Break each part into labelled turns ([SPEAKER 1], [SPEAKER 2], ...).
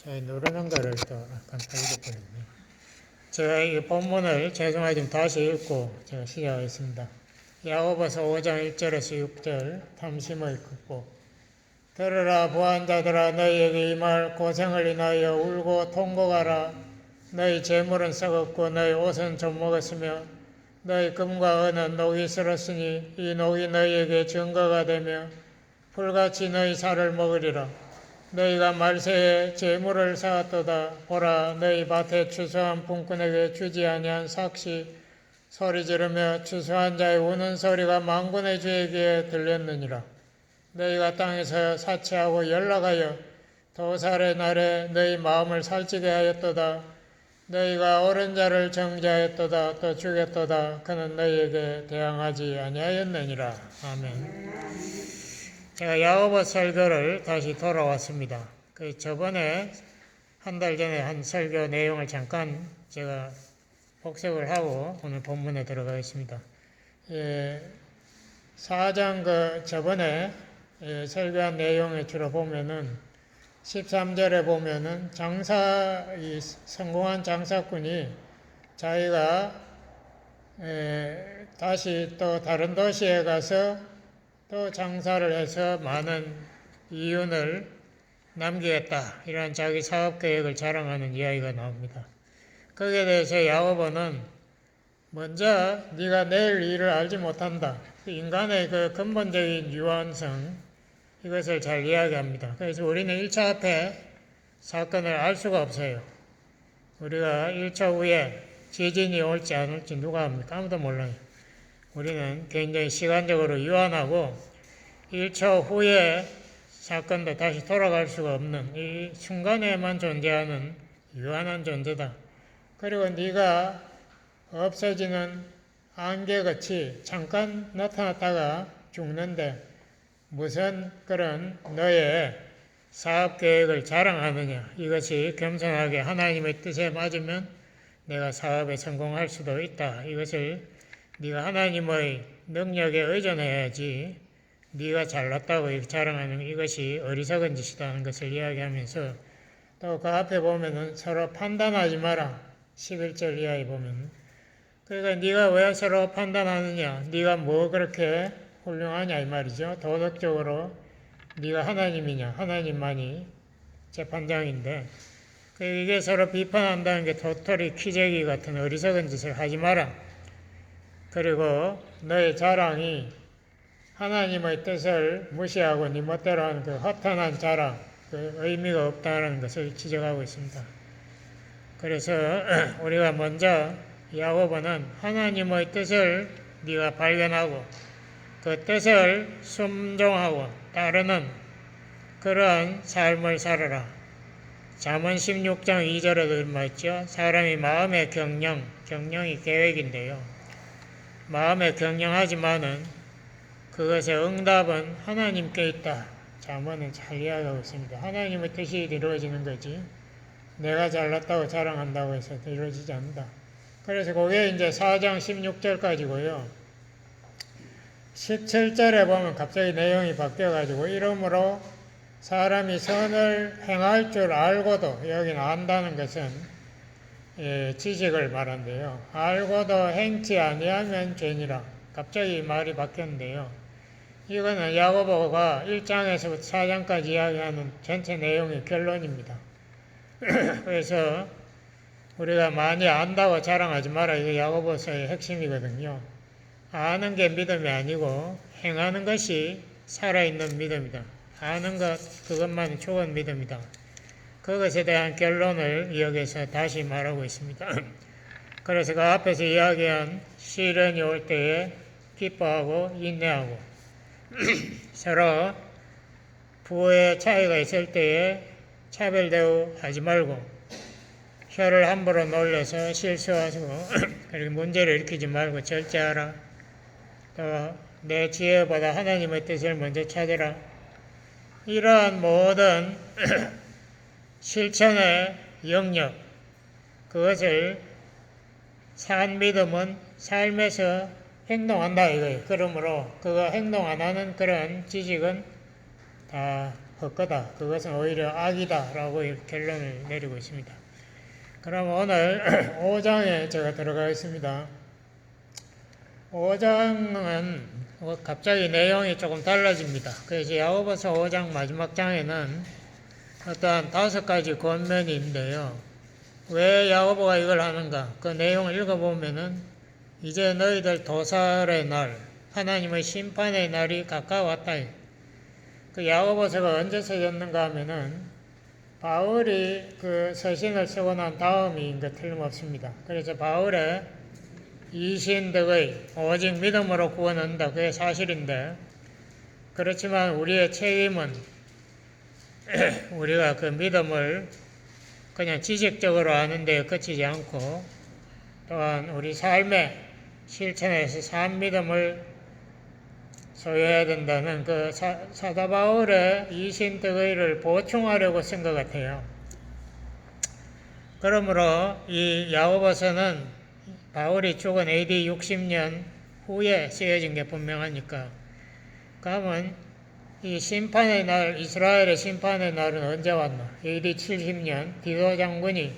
[SPEAKER 1] 누르는 거를 또 간단히 잊어버렸네요. 제가 이 본문을 죄송하지만 다시 읽고 제가 시작하겠습니다. 야고보서 5장 1절에서 6절 탐심의 극복. 들으라 부한자들아, 너희에게 이 말 고생을 인하여 울고 통곡하라. 너희 재물은 썩었고 너희 옷은 좀먹었으며 너희 금과 은은 녹이 슬었으니 이 녹이 너희에게 증거가 되며 불같이 너희 살을 먹으리라. 너희가 말세에 재물을 쌓았도다. 보라, 너희 밭에 추수한 분꾼에게 주지 아니한 삭시 소리 지르며 추수한 자의 우는 소리가 만군의 주에게 들렸느니라. 너희가 땅에서 사치하고 연락하여 도살의 날에 너희 마음을 살찌게 하였도다. 너희가 옳은 자를 정죄하였도다. 또 죽였도다. 그는 너희에게 대항하지 아니하였느니라. 아멘. 제가 야고보 설교를 다시 돌아왔습니다. 저번에 한 달 전에 한 설교 내용을 잠깐 제가 복습을 하고 오늘 본문에 들어가겠습니다. 4장 저번에 설교한 내용에 주로 보면은 13절에 보면은 이 성공한 장사꾼이 자기가 다시 또 다른 도시에 가서 또 장사를 해서 많은 이윤을 남기겠다, 이런 자기 사업 계획을 자랑하는 이야기가 나옵니다. 거기에 대해서 야고보는 먼저 네가 내일 일을 알지 못한다. 인간의 그 근본적인 유한성, 이것을 잘 이야기합니다. 그래서 우리는 1차 앞에 사건을 알 수가 없어요. 우리가 1차 후에 지진이 올지 안 올지 누가 합니까? 아무도 몰라요. 우리는 굉장히 시간적으로 유한하고 1초 후에 사건도 다시 돌아갈 수가 없는 이 순간에만 존재하는 유한한 존재다. 그리고 네가 없어지는 안개같이 잠깐 나타났다가 죽는데 무슨 그런 너의 사업 계획을 자랑하느냐. 이것이 겸손하게 하나님의 뜻에 맞으면 내가 사업에 성공할 수도 있다. 이것을 네가 하나님의 능력에 의존해야지 네가 잘났다고 자랑하는 이것이 어리석은 짓이다 하는 것을 이야기하면서 또 그 앞에 보면은 서로 판단하지 마라. 11절 이하에 보면 그러니까 네가 왜 서로 판단하느냐. 네가 뭐 그렇게 훌륭하냐 이 말이죠. 도덕적으로 네가 하나님이냐. 하나님만이 재판장인데 이게 서로 비판한다는 게 도토리 키재기 같은 어리석은 짓을 하지 마라. 그리고 너의 자랑이 하나님의 뜻을 무시하고 네 멋대로 하는 그 허탄한 자랑, 그 의미가 없다는 것을 지적하고 있습니다. 그래서 우리가 먼저 야고보는 하나님의 뜻을 네가 발견하고 그 뜻을 순종하고 따르는 그러한 삶을 살아라. 잠언 16장 2절에도 말했죠. 사람이 마음의 경영이 계획인데요. 마음에 경영하지만은 그것의 응답은 하나님께 있다. 잠언은 잘 이야기하고 있습니다. 하나님의 뜻이 이루어지는 거지 내가 잘났다고 자랑한다고 해서 이루어지지 않는다. 그래서 그게 이제 4장 16절까지고요. 17절에 보면 갑자기 내용이 바뀌어가지고 이러므로 사람이 선을 행할 줄 알고도, 여기는 안다는 것은 지식을 말한대요. 알고도 행치 아니하면 죄니라. 갑자기 말이 바뀌었는데요. 이거는 야고보가 1장에서부터 4장까지 이야기하는 전체 내용의 결론입니다. 그래서 우리가 많이 안다고 자랑하지 마라. 이게 야고보서의 핵심이거든요. 아는 게 믿음이 아니고 행하는 것이 살아있는 믿음이다. 아는 것, 그것만이 좋은 믿음이다. 그것에 대한 결론을 여기서 다시 말하고 있습니다. 그래서 그 앞에서 이야기한 시련이 올 때에 기뻐하고 인내하고 서로 부의 차이가 있을 때에 차별 대우하지 말고 혀를 함부로 놀려서 실수하시고 그리고 문제를 일으키지 말고 절제하라. 또 내 지혜보다 하나님의 뜻을 먼저 찾으라. 이러한 모든 실천의 영역, 그것을 산 믿음은 삶에서 행동한다 이거예요. 그러므로 그거 행동 안 하는 그런 지식은 다 헛거다. 그것은 오히려 악이다. 라고 결론을 내리고 있습니다. 그럼 오늘 5장에 제가 들어가겠습니다. 5장은 갑자기 내용이 조금 달라집니다. 그래서 야고보서 5장 마지막 장에는 어떠한 5가지 권면이 있는데요. 왜 야고보가 이걸 하는가? 그 내용을 읽어보면은 이제 너희들 도살의 날, 하나님의 심판의 날이 가까웠다. 그 야고보서가 언제 써졌는가 하면은 바울이 그 서신을 쓰고 난 다음인 것 틀림없습니다. 그래서 바울의 이신덕의 오직 믿음으로 구원 얻는다. 그게 사실인데, 그렇지만 우리의 책임은 우리가 그 믿음을 그냥 지식적으로 아는 데 그치지 않고 또한 우리 삶의 실천에서 산 믿음을 소유해야 된다는 그 사도 바울의 이신덕의를 보충하려고 쓴 것 같아요. 그러므로 이 야고보서는 바울이 죽은 AD 60년 후에 쓰여진 게 분명하니까, 그러면 이 심판의 날, 이스라엘의 심판의 날은 언제 왔나? AD 70년 디도 장군이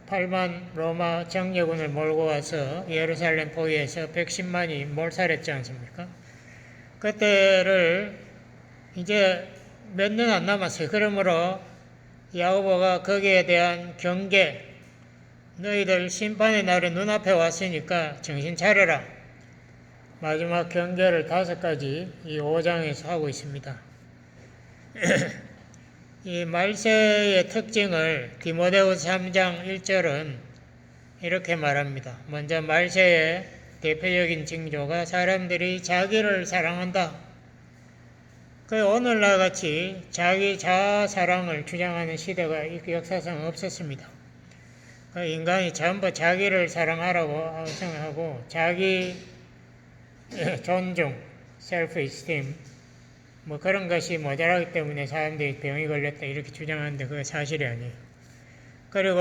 [SPEAKER 1] 8만 로마 정예군을 몰고 와서 예루살렘 포위해서 110만이 몰살했지 않습니까? 그때를 이제 몇 년 안 남았어요. 그러므로 야고보가 거기에 대한 경계, 너희들 심판의 날은 눈앞에 왔으니까 정신 차려라. 마지막 경계를 5가지 이 5장에서 하고 있습니다. 이 말세의 특징을 디모데후서 3장 1절은 이렇게 말합니다. 먼저 말세의 대표적인 징조가 사람들이 자기를 사랑한다. 그 오늘날 같이 자기 자아 사랑을 주장하는 시대가 역사상 없었습니다. 그 인간이 전부 자기를 사랑하라고 생각하고 자기 존중, self-esteem 뭐 그런 것이 모자라기 때문에 사람들이 병이 걸렸다 이렇게 주장하는데 그게 사실이 아니에요. 그리고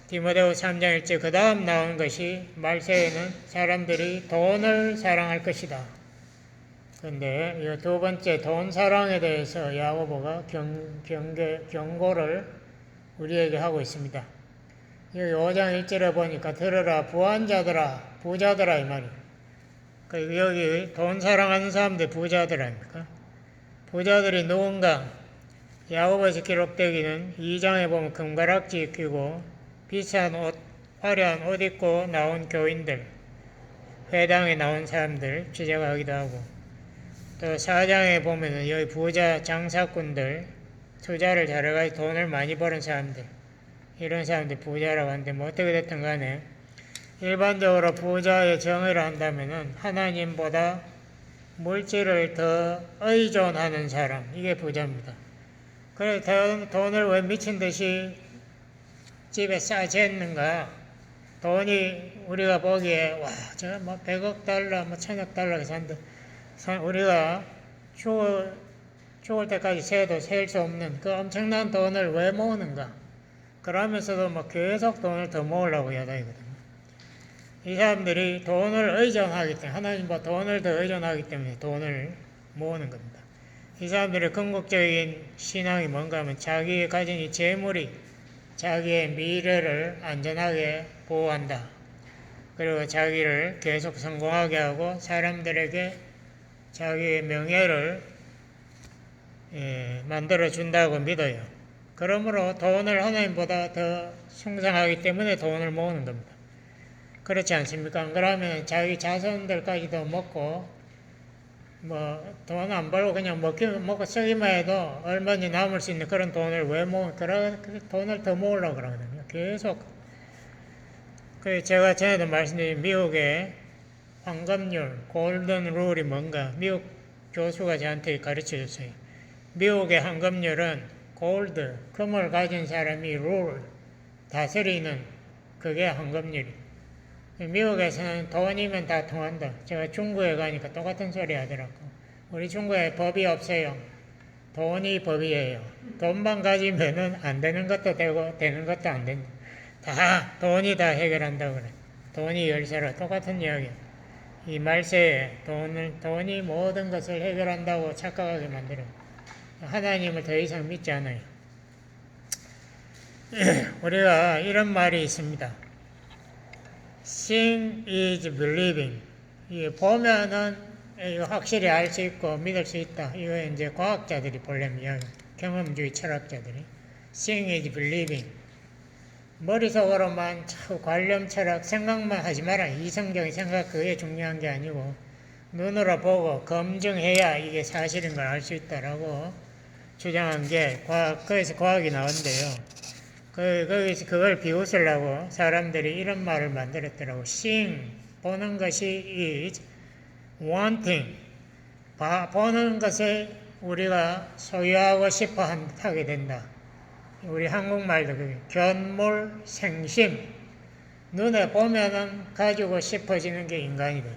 [SPEAKER 1] 디모데후서 3장 1절 그 다음 나온 것이 말세에는 사람들이 돈을 사랑할 것이다. 그런데 이 두 번째 돈 사랑에 대해서 야고보가 경고를 우리에게 하고 있습니다. 여기 5장 1절에 보니까 들으라 부한자들아 부자들아 이 말이에요. 여기 돈 사랑하는 사람들 부자들 아닙니까? 부자들이 누군가? 야고보에서 기록되기는 2장에 보면 금가락지 입히고 비싼 옷, 화려한 옷 입고 나온 교인들, 회당에 나온 사람들 지적하기도 하고, 또 4장에 보면은 여기 부자 장사꾼들, 투자를 잘해가지고 돈을 많이 버는 사람들, 이런 사람들 부자라고 하는데 뭐 어떻게 됐든 간에 일반적으로 부자의 정의를 한다면은 하나님보다 물질을 더 의존하는 사람, 이게 부자입니다. 그래 돈을 왜 미친 듯이 집에 싸졌는가? 돈이 우리가 보기에 와, 저 뭐 100억 달러, 뭐 1000억 달러가 산다. 우리가 죽을 때까지 세도 셀 수 없는 그 엄청난 돈을 왜 모으는가? 그러면서도 뭐 계속 돈을 더 모으려고 야단이거든요. 이 사람들이 돈을 의존하기 때문에, 하나님과 돈을 더 의존하기 때문에 돈을 모으는 겁니다. 이 사람들의 궁극적인 신앙이 뭔가 하면 자기가 가진 이 재물이 자기의 미래를 안전하게 보호한다. 그리고 자기를 계속 성공하게 하고 사람들에게 자기의 명예를 만들어준다고 믿어요. 그러므로 돈을 하나님보다 더 숭상하기 때문에 돈을 모으는 겁니다. 그렇지 않습니까? 그러면 자기 자손들까지도 먹고 뭐 돈 안 벌고 그냥 먹고 쓰기만 해도 얼마나 남을 수 있는 그런 돈을 왜 돈을 더 모으려고 그러거든요. 계속. 제가 전에도 말씀드린 미국의 황금률, 골든 룰이 뭔가 미국 교수가 저한테 가르쳐 줬어요. 미국의 황금률은 골드, 금을 가진 사람이 룰, 다스리는 그게 황금률이에요. 미국에서는 돈이면 다 통한다. 제가 중국에 가니까 똑같은 소리 하더라고. 우리 중국에 법이 없어요. 돈이 법이에요. 돈만 가지면은 안 되는 것도 되고 되는 것도 안 된다. 다 돈이 다 해결한다고 그래. 돈이 열쇠로 똑같은 이야기야. 이 말세에 돈이 모든 것을 해결한다고 착각하게 만들어요. 하나님을 더 이상 믿지 않아요. 우리가 이런 말이 있습니다. Seeing is believing. 이게 보면은 이거 확실히 알 수 있고 믿을 수 있다. 이거 이제 과학자들이 본래 이야기, 경험주의 철학자들이. Seeing is believing. 머릿속으로만 자꾸 관념 철학 생각만 하지 마라. 이성적인 생각 그게 중요한 게 아니고 눈으로 보고 검증해야 이게 사실인 걸 알 수 있다라고 주장한 게 거기서 과학이 나온대요. 거기서 그걸 비웃으려고 사람들이 이런 말을 만들었더라고. Seeing, 보는 것이 is wanting, 보는 것을 우리가 소유하고 싶어 하게 된다. 우리 한국말도 그게 견물생심, 눈에 보면은 가지고 싶어지는 게 인간이다.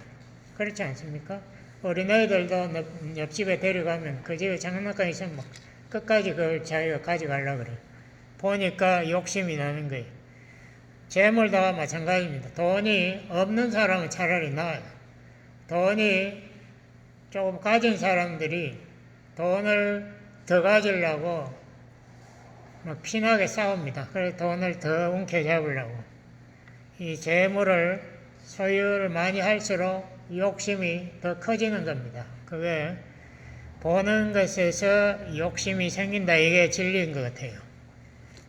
[SPEAKER 1] 그렇지 않습니까? 어린아이들도 옆집에 데려가면 그 집에 장난감 있으면 막 끝까지 그걸 자기가 가져가려고 그래. 보니까 욕심이 나는 거예요. 재물도 마찬가지입니다. 돈이 없는 사람은 차라리 나아요. 돈이 조금 가진 사람들이 돈을 더 가지려고 막 피나게 싸웁니다. 그래서 돈을 더 움켜잡으려고. 이 재물을 소유를 많이 할수록 욕심이 더 커지는 겁니다. 그게 보는 것에서 욕심이 생긴다. 이게 진리인 것 같아요.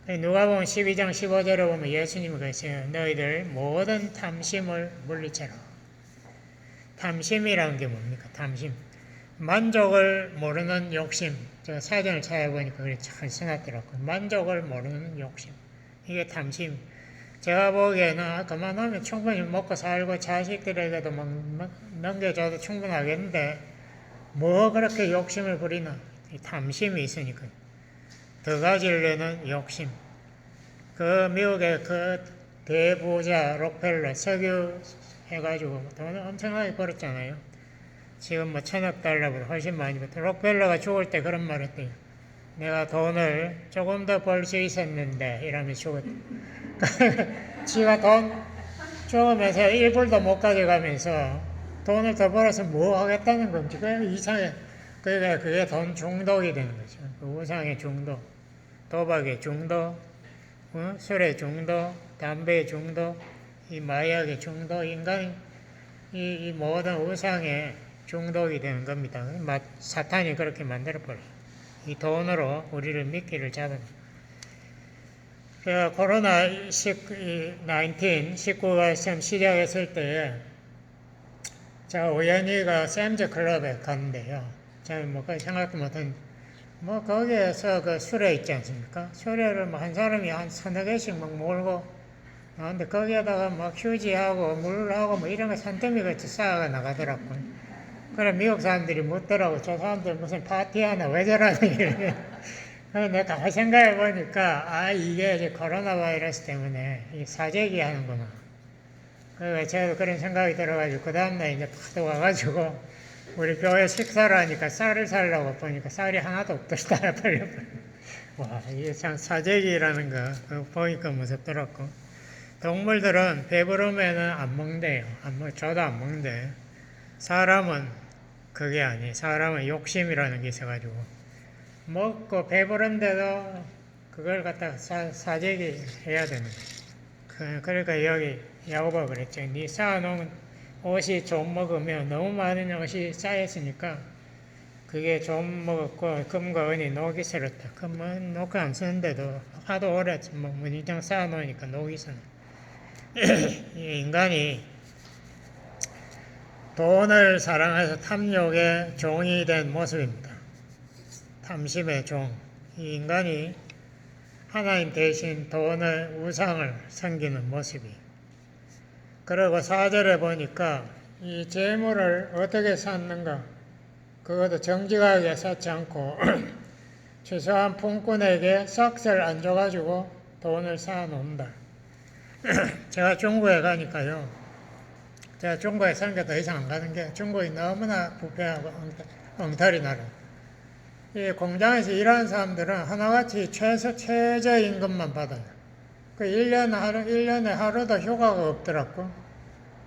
[SPEAKER 1] 누가복음 12장 15절에 보면 예수님이 그러세요. 너희들 모든 탐심을 물리쳐라. 탐심이라는 게 뭡니까? 탐심. 만족을 모르는 욕심. 제가 사전을 찾아보니까 그게 잘 써놨더라고요. 만족을 모르는 욕심. 이게 탐심. 제가 보기에는 그만하면 충분히 먹고 살고 자식들에게도 막 넘겨줘도 충분하겠는데 뭐 그렇게 욕심을 부리나. 이 탐심이 있으니까. 더 가지려는 욕심. 그 미국의 그 대부자 록펠러 석유 해가지고 돈을 엄청나게 벌었잖아요. 지금 뭐 $1,000억 훨씬 많이 벌었다. 록펠러가 죽을 때 그런 말 했대요. 내가 돈을 조금 더 벌 수 있었는데 이러면서 죽었다. 지가 돈 죽으면서 1불도 못 가져가면서 돈을 더 벌어서 뭐 하겠다는 건지 그게 이상해. 그러니까 그게 돈 중독이 되는 거죠. 그 우상의 중독, 도박의 중독, 술의 중독, 담배의 중독, 이 마약의 중독, 인간 이 모든 우상의 중독이 되는 겁니다. 사탄이 그렇게 만들어버려요. 이 돈으로 우리를 미끼를 잡아요. 코로나19가 처음 시작했을 때, 제가 우연히가 샘즈 클럽에 갔는데요. 제가 뭐, 생각도 못한, 거기에서 그 수레 있지 않습니까? 수레를 한 사람이 한 서너 개씩 막 몰고, 근데 거기에다가 막 휴지하고 물하고 이런 거 산더미 같이 쌓아가 나가더라고요. 그래, 미국 사람들이 묻더라고. 저 사람들 무슨 파티하나 왜 저러니? 내가 가만히 생각해 보니까, 이게 이제 코로나 바이러스 때문에 사재기 하는구나. 그래서 저도 그런 생각이 들어가지고, 그 다음날 이제 파도 와가지고, 우리 교회 식사를 하니까 쌀을 사려고 보니까 쌀이 하나도 없더라. 와, 이게 참 사재기라는 거, 그거 보니까 무섭더라고. 동물들은 배부르면은 안 먹는데요. 저도 안 먹는데. 사람은 그게 아니에요. 사람은 욕심이라는 게 있어가지고. 먹고 배부른데도 그걸 갖다가 사재기 해야 되는 거예요. 그러니까 여기 야고보가 그랬죠. 네 쌓아놓은 옷이 좀 먹으면 너무 많은 옷이 쌓였으니까 그게 좀 먹었고 금과 은이 녹이 슬었다. 금은 녹 안 쓰는데도 하도 오래 무늬장 쌓아놓으니까 녹이 슬어. 인간이 돈을 사랑해서 탐욕의 종이 된 모습입니다. 탐심의 종. 이 인간이 하나님 대신 돈을, 우상을 섬기는 모습이. 그리고 4절에 보니까 이 재물을 어떻게 쌓는가? 그것도 정직하게 쌓지 않고 최소한 품꾼에게 싹을 안 줘가지고 돈을 쌓아놓는다. 제가 중국에 가니까요. 제가 중국에 사는 게 더 이상 안 가는 게 중국이 너무나 부패하고 엉터리 나라. 이 공장에서 일하는 사람들은 하나같이 최저임금만 받아요. 그 1년에 하루도 휴가가 없더라고.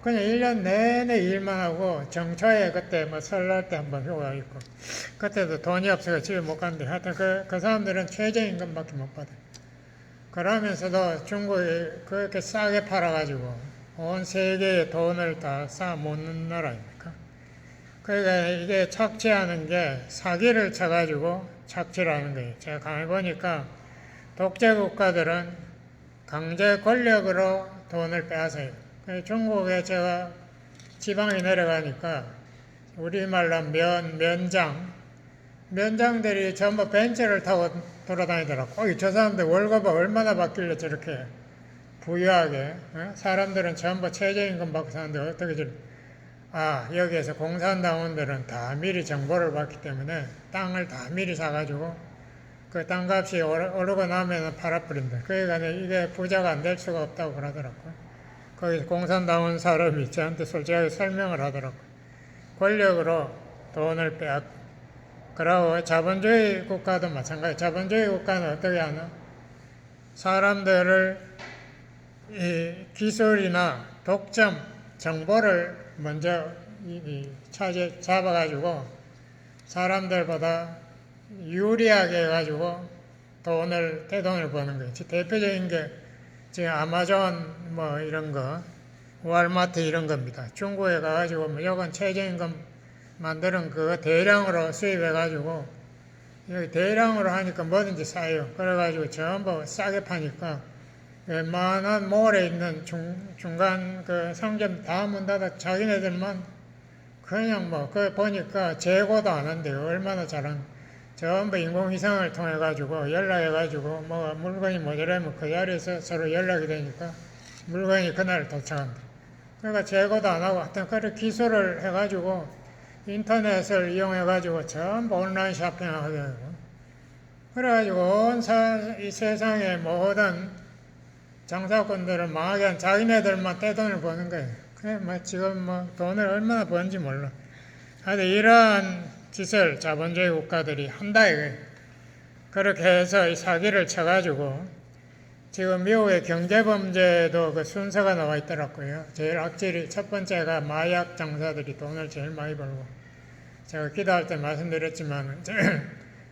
[SPEAKER 1] 그냥 1년 내내 일만 하고 정초에 그때 뭐 설날 때 한번 휴가 있고 그때도 돈이 없어서 집에 못 간대. 하여튼 그 사람들은 최저임금밖에 못 받아요. 그러면서도 중국이 그렇게 싸게 팔아가지고 온 세계에 돈을 다 쌓아먹는 나라입니까? 그러니까 이게 착취하는 게 사기를 쳐가지고 착취를 하는 거예요. 제가 가만히 보니까 독재 국가들은 강제 권력으로 돈을 빼앗아요. 중국에 제가 지방에 내려가니까 우리말로 면장들이 전부 벤츠를 타고 돌아다니더라고. 저 사람들 월급을 얼마나 받길래 저렇게 부유하게, 사람들은 전부 최저임금 받고 사는데 어떻게 여기에서 공산당원들은 다 미리 정보를 받기 때문에 땅을 다 미리 사가지고 그 땅값이 오르고 나면 팔아버린다. 그러니까 이게 부자가 안 될 수가 없다고 그러더라고요. 거기서 공산당원 사람이 저한테 솔직하게 설명을 하더라고요. 권력으로 돈을 빼앗고. 그러고 자본주의 국가도 마찬가지. 자본주의 국가는 어떻게 하나? 사람들을 이 기술이나 독점, 정보를 먼저 잡아가지고 사람들보다 유리하게 해가지고 대돈을 버는 거예요. 대표적인 게 지금 아마존 뭐 이런 거, 월마트 이런 겁니다. 중국에 가가지고 무조건 최저임금 만드는 그거 대량으로 수입해가지고 여기 대량으로 하니까 뭐든지 싸요. 그래가지고 전부 싸게 파니까 웬만한 몰에 있는 중간 그 상점 다 문 닫아 자기네들만 그냥 그 보니까 재고도 안 한대요. 얼마나 전부 인공위성을 통해 가지고 연락해 가지고 물건이 모자라면 그 자리에서 서로 연락이 되니까 물건이 그날 도착한다. 그러니까 재고도 안 하고 하여튼 그런 기술을 해 가지고 인터넷을 이용해 가지고 전부 온라인 쇼핑하게 되고 그래가지고 온 이 세상의 모든 장사꾼들은 망하게 자기네들만 떼돈을 버는 거예요. 그래 지금 돈을 얼마나 버는지 몰라. 하여튼 이러한 짓을 자본주의 국가들이 한다 이거예요. 그렇게 해서 이 사기를 쳐가지고 지금 미국의 경제범죄도 그 순서가 나와 있더라고요. 제일 악질이 첫 번째가 마약 장사들이 돈을 제일 많이 벌고 제가 기도할 때 말씀드렸지만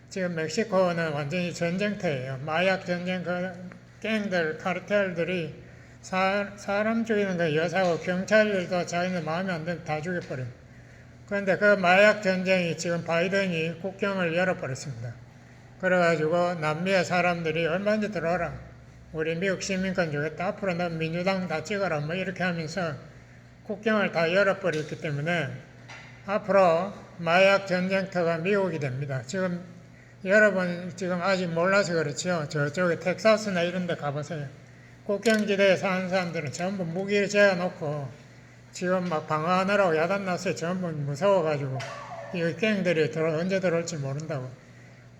[SPEAKER 1] 지금 멕시코는 완전히 전쟁터예요. 마약 전쟁 그 갱들 카르텔들이 사람 죽이는 거 여사고 경찰들도 자기네 마음에 안 들면 다 죽여버려요. 그런데 그 마약 전쟁이 지금 바이든이 국경을 열어버렸습니다. 그래가지고 남미의 사람들이 얼마든지 들어오라. 우리 미국 시민권 주겠다. 앞으로 너 민주당 다 찍어라. 이렇게 하면서 국경을 다 열어버렸기 때문에 앞으로 마약 전쟁터가 미국이 됩니다. 지금 여러분 지금 아직 몰라서 그렇죠. 저쪽에 텍사스나 이런 데 가보세요. 국경지대에 사는 사람들은 전부 무기를 재어놓고 지금 방어하느라고 야단났어요. 전부 무서워가지고 이 갱들이 언제 들어올지 모른다고.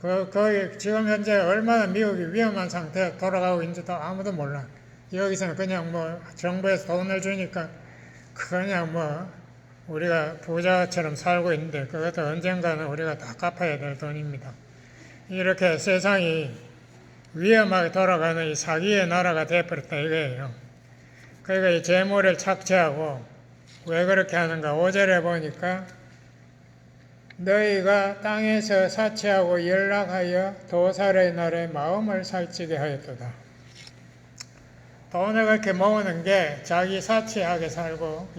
[SPEAKER 1] 거기 지금 현재 얼마나 미국이 위험한 상태에 돌아가고 있는지도 아무도 몰라. 여기서는 그냥 정부에서 돈을 주니까 그냥 우리가 부자처럼 살고 있는데 그것도 언젠가는 우리가 다 갚아야 될 돈입니다. 이렇게 세상이 위험하게 돌아가는 이 사기의 나라가 되어버렸다 이거예요. 그러니까 이 재물을 착취하고 왜 그렇게 하는가? 5절에 보니까 너희가 땅에서 사치하고 연락하여 도살의 날에 마음을 살찌게 하였도다. 돈을 그렇게 모으는 게 자기 사치하게 살고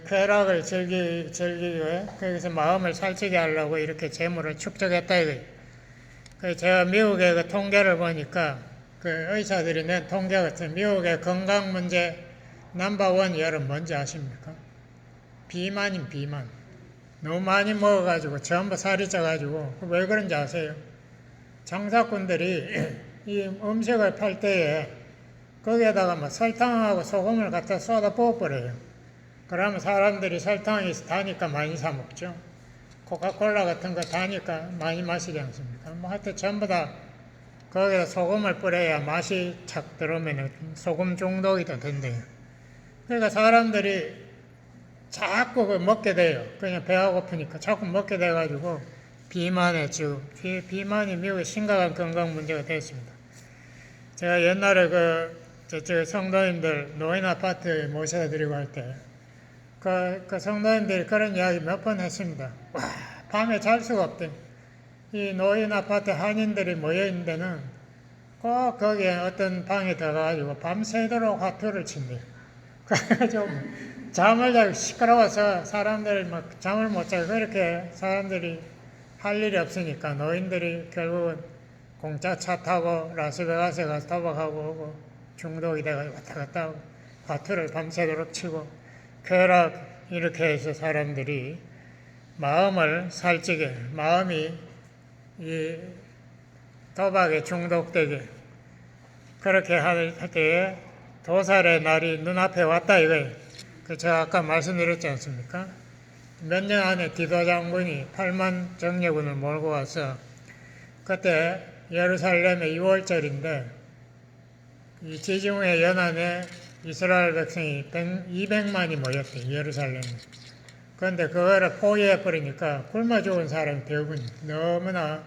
[SPEAKER 1] 쾌락을 즐기기 위해 거기서 마음을 살찌게 하려고 이렇게 재물을 축적했다 이거예요. 제가 미국의 그 통계를 보니까 그 의사들이 낸 통계 같은 미국의 건강 문제 넘버원 여러분 뭔지 아십니까? 비만인 비만. 너무 많이 먹어가지고 전부 살이 쪄가지고 왜 그런지 아세요? 장사꾼들이 이 음식을 팔 때에 거기에다가 설탕하고 소금을 갖다 쏟아 부어버려요. 그러면 사람들이 설탕이 다니까 많이 사 먹죠. 코카콜라 같은 거 다니까 많이 마시지 않습니까? 하여튼 전부 다 거기다 소금을 뿌려야 맛이 착 들어오면 소금 중독이 더 된대요. 그러니까 사람들이 자꾸 먹게 돼요. 그냥 배가 고프니까 자꾸 먹게 돼가지고 비만이 미국의 심각한 건강 문제가 됐습니다. 제가 옛날에 저쪽 성도님들 노인 아파트에 모셔드리고 할 때, 그 성도님들이 그런 이야기 몇 번 했습니다. 와, 밤에 잘 수가 없대. 이 노인 아파트 한인들이 모여있는 데는 꼭 거기에 어떤 방에 들어가가지고 밤새도록 화투를 친대요. 그래가지고 잠을 자고 시끄러워서 사람들 막 잠을 못 자고 그렇게 사람들이 할 일이 없으니까 노인들이 결국은 공짜 차 타고 라스베가스에 가서 도박하고 오고 중독이 돼가지고 왔다 갔다 하고 화투를 밤새도록 치고 쾌락 이렇게 해서 사람들이 마음을 살찌게 마음이 이 도박에 중독되게 그렇게 할 때에 도살의 날이 눈앞에 왔다 이거예요. 제가 아까 말씀드렸지 않습니까? 몇 년 안에 디도 장군이 8만 정예군을 몰고 와서 그때 예루살렘의 6월절인데 이 지중해 연안에 이스라엘 백성이 200만이 모였대 예루살렘에. 그런데 그거를 포위해 버리니까 굶어 죽은 사람이 대부분 너무나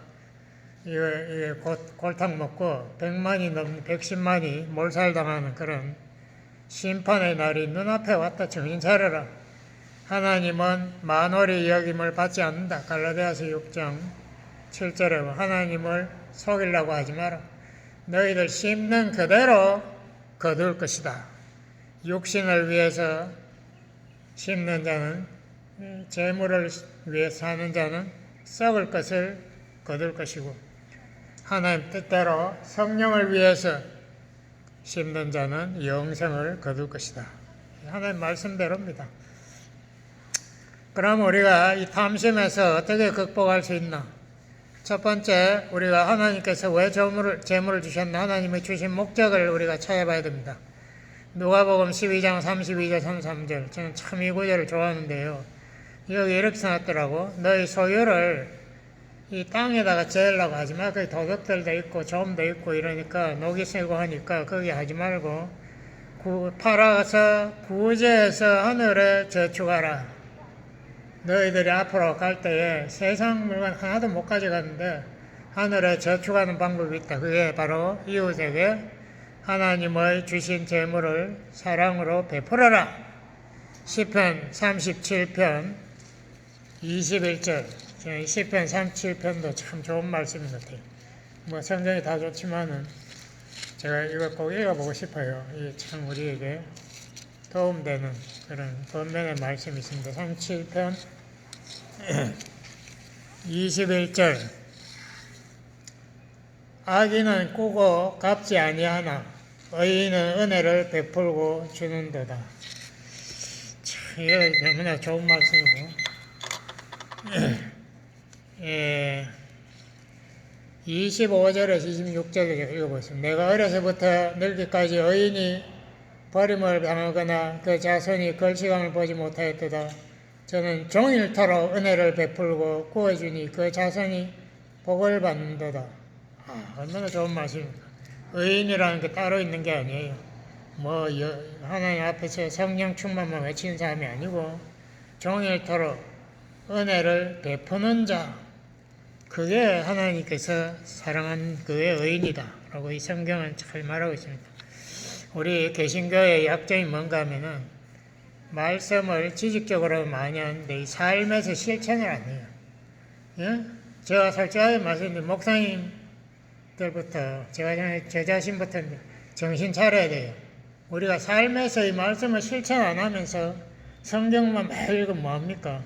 [SPEAKER 1] 이게 골탕 먹고 100만이 넘는 110만이 몰살당하는 그런 심판의 날이 눈앞에 왔다. 정신 차려라. 하나님은 만월의 여김을 받지 않는다. 갈라디아서 6장 7절에 하나님을 속이려고 하지 마라. 너희들 심는 그대로 거둘 것이다. 육신을 위해서 심는 자는 재물을 위해서 사는 자는 썩을 것을 거둘 것이고 하나님 뜻대로 성령을 위해서 심는 자는 영생을 거둘 것이다. 하나님 말씀대로입니다. 그럼 우리가 이 탐심에서 어떻게 극복할 수 있나? 첫 번째, 우리가 하나님께서 왜 재물을 주셨나? 하나님의 주신 목적을 우리가 찾아봐야 됩니다. 누가복음 12장 32절 33절. 저는 참 이 구절을 좋아하는데요. 여기 이렇게 써놨더라고. 너희 소유를 이 땅에다가 재려고 하지 마. 거기 도둑들도 있고 좀도 있고 이러니까 녹이 새고 하니까 거기 하지 말고 팔아서 구제해서 하늘에 저축하라. 너희들이 앞으로 갈 때에 세상 물건 하나도 못 가져가는데 하늘에 저축하는 방법이 있다. 그게 바로 이웃에게 하나님의 주신 재물을 사랑으로 베풀어라. 시편 37편 21절. 시편 37편도 참 좋은 말씀인 것 같아요. 뭐 성경이 다 좋지만은 제가 이거 꼭 읽어보고 싶어요. 이게 참 우리에게 도움되는 그런 권면의 말씀이 있습니다. 37편 21절. 악인은 꾸고 갚지 아니하나 의인은 은혜를 베풀고 주는도다. 참 이거 너무나 좋은 말씀이고 25절에서 26절을 읽어보겠습니다. 내가 어려서부터 늙기까지 의인이 버림을 당하거나 그 자손이 걸시감을 보지 못하였도다. 저는 종일토록 은혜를 베풀고 구해주니 그 자손이 복을 받는도다. 얼마나 좋은 말씀입니다. 의인이라는 게 따로 있는 게 아니에요. 하나님 앞에서 성령 충만만 외치는 사람이 아니고 종일토록 은혜를 베푸는 자, 그게 하나님께서 사랑한 그의 의인이다 라고 이 성경은 잘 말하고 있습니다. 우리 개신교의 약점이 뭔가 하면은 말씀을 지식적으로 많이 하는데 이 삶에서 실천을 안 해요. 예? 제가 솔직하게 말씀드리면 목사님들부터 제 자신부터 정신 차려야 돼요. 우리가 삶에서 이 말씀을 실천 안 하면서 성경만 매일 읽으면 뭐합니까?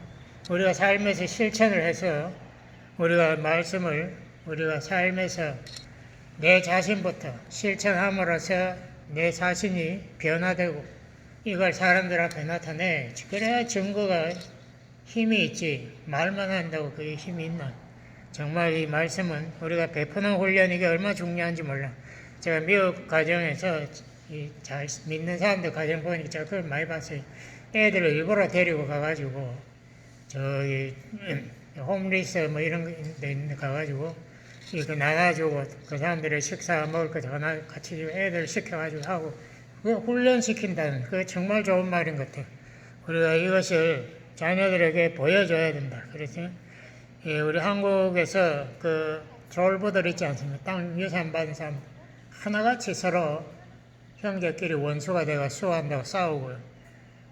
[SPEAKER 1] 우리가 삶에서 실천을 해서 우리가 말씀을 우리가 삶에서 내 자신부터 실천함으로써 내 자신이 변화되고 이걸 사람들 앞에 나타내. 그래야 증거가 힘이 있지. 말만 한다고 그게 힘이 있나? 정말 이 말씀은 우리가 베푸는 훈련 이게 얼마나 중요한지 몰라. 제가 미국 가정에서 잘 믿는 사람들 가정 보니까 제가 그걸 많이 봤어요. 애들을 일부러 데리고 가가지고 저기 홈리스 뭐 이런 데 가가지고 이거 나눠주고 그 사람들의 식사 먹을 거 전화 같이 애들 시켜가지고 하고 그 훈련시킨다는 그 정말 좋은 말인 것 같아요. 우리가 이것을 자녀들에게 보여줘야 된다. 그래서 우리 한국에서 그 졸부들 있지 않습니까? 땅 유산 받은 사람 하나같이 서로 형제끼리 원수가 되고 수고한다고 싸우고요.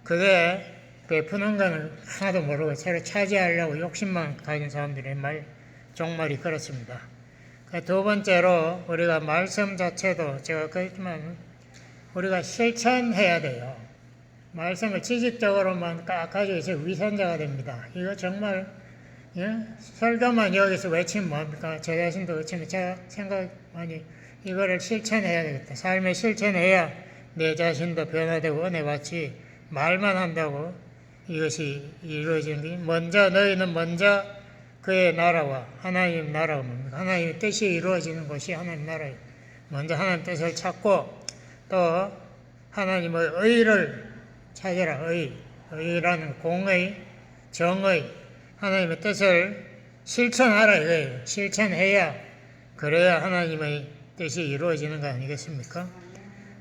[SPEAKER 1] 그게 베푸는 거는 하나도 모르고 서로 차지하려고 욕심만 가진 사람들의 종말이 그렇습니다. 두 번째로 우리가 말씀 자체도 제가 그랬지만 우리가 실천해야 돼요. 말씀을 지식적으로만 가지고 있어 위선자가 됩니다. 이거 정말 설교만 여기서 외치면 뭐합니까? 제 자신도 그렇지만 제가 생각 많이 이거를 실천해야 되겠다. 삶에 실천해야 내 자신도 변화되고 은혜 받지 말만 한다고 이것이 이루어지는 게 너희는 먼저 그의 나라와 하나님 나라가 뭡니까? 하나님의 뜻이 이루어지는 것이 하나님 나라예요. 먼저 하나님 뜻을 찾고 또 하나님의 의를 찾아라. 의라는 공의, 정의, 하나님의 뜻을 실천하라 이거예요. 실천해야 그래야 하나님의 뜻이 이루어지는 거 아니겠습니까?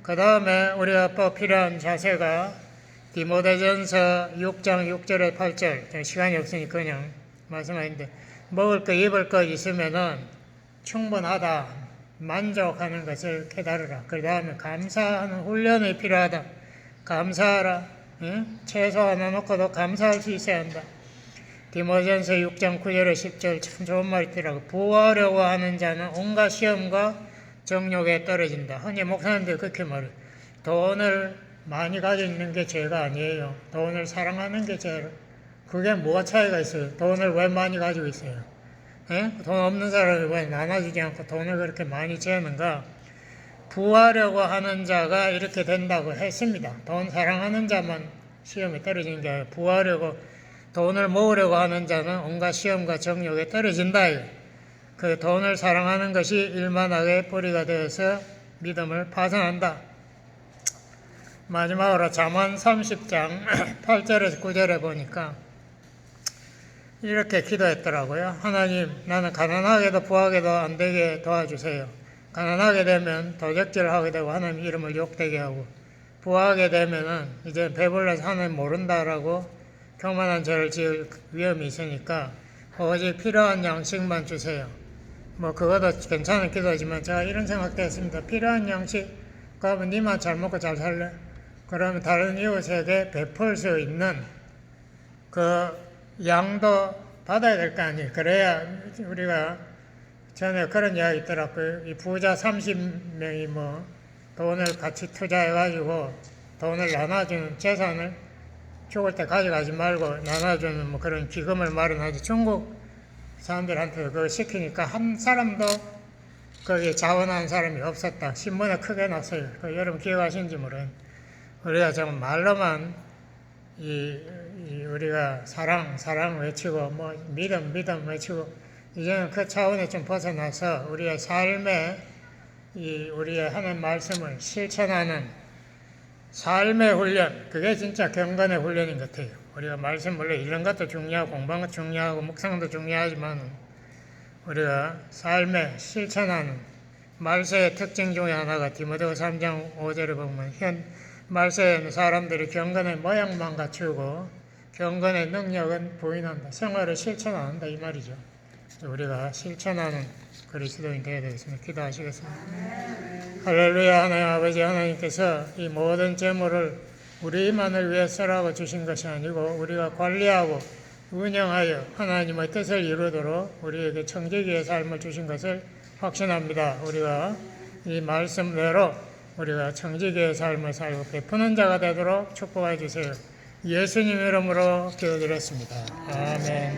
[SPEAKER 1] 그 다음에 우리가 또 필요한 자세가 디모데전서 6장 6절에 8절 시간이 없으니 그냥 말씀하는데 먹을 거 입을 거 있으면은 충분하다 만족하는 것을 깨달으라. 그 다음에 감사하는 훈련이 필요하다. 감사하라. 채소 하나 놓고도 감사할 수 있어야 한다. 디모데전서 6장 9절에 10절 참 좋은 말이 있더라고. 부하려고 하는 자는 온갖 시험과 정욕에 떨어진다. 흔히 목사님들 그렇게 말해요. 돈을 많이 가지고 있는 게 죄가 아니에요. 돈을 사랑하는 게 죄로. 그게 뭐가 차이가 있어요? 돈을 왜 많이 가지고 있어요? 돈 없는 사람이 왜 나눠주지 않고 돈을 그렇게 많이 재는가? 부하려고 하는 자가 이렇게 된다고 했습니다. 돈 사랑하는 자만 시험에 떨어지는 게 아니라 부하려고 돈을 모으려고 하는 자는 온갖 시험과 정욕에 떨어진다. 그 돈을 사랑하는 것이 일만하게 뿌리가 되어서 믿음을 파산한다. 마지막으로 잠언 30장 8절에서 9절에 보니까 이렇게 기도했더라고요. 하나님, 나는 가난하게도 부하게도 안 되게 도와주세요. 가난하게 되면 도적질하게 되고 하나님 이름을 욕되게 하고 부하게 되면은 이제 배불러서 하나님 모른다라고 교만한 죄를 지을 위험이 있으니까 오직 필요한 양식만 주세요. 뭐 그것도 괜찮은 기도지만 제가 이런 생각도 했습니다. 필요한 양식, 그러면 니만 잘 먹고 잘 살래? 그러면 다른 이웃에게 베풀 수 있는 그 양도 받아야 될 거 아니에요. 그래야 우리가 전에 그런 이야기 있더라고요. 이 부자 30명이 뭐 돈을 같이 투자해가지고 돈을 나눠주는 재산을 죽을 때 가져가지 말고 나눠주는 뭐 그런 기금을 마련하지. 중국 사람들한테 그거 시키니까 한 사람도 거기에 자원하는 사람이 없었다. 신문에 크게 났어요. 여러분 기억하시는지 모르겠는데 우리가 정말 말로만 우리가 사랑 외치고 뭐 믿음 외치고 이제는 그 차원에 좀 벗어나서 우리의 삶에 우리의 하는 말씀을 실천하는 삶의 훈련, 그게 진짜 경건의 훈련인 것 같아요. 우리가 말씀 물론 이런 것도 중요하고 공부도 중요하고 묵상도 중요하지만 우리가 삶에 실천하는 말세의 특징 중에 하나가 디모데후서 3장 5절에 보면 말세에는 사람들이 경건의 모양만 갖추고 경건의 능력은 부인한다. 생활을 실천 안 한다 이 말이죠. 우리가 실천하는 그리스도인 되어야 되겠습니다. 기도하시겠습니다. 할렐루야. 하나님 아버지, 하나님께서 이 모든 재물을 우리만을 위해서라고 주신 것이 아니고 우리가 관리하고 운영하여 하나님의 뜻을 이루도록 우리에게 청지기의 삶을 주신 것을 확신합니다. 우리가 이 말씀대로 우리가 청지기의 삶을 살고 베푸는 자가 되도록 축복해 주세요. 예수님 이름으로 기도드렸습니다. 아멘.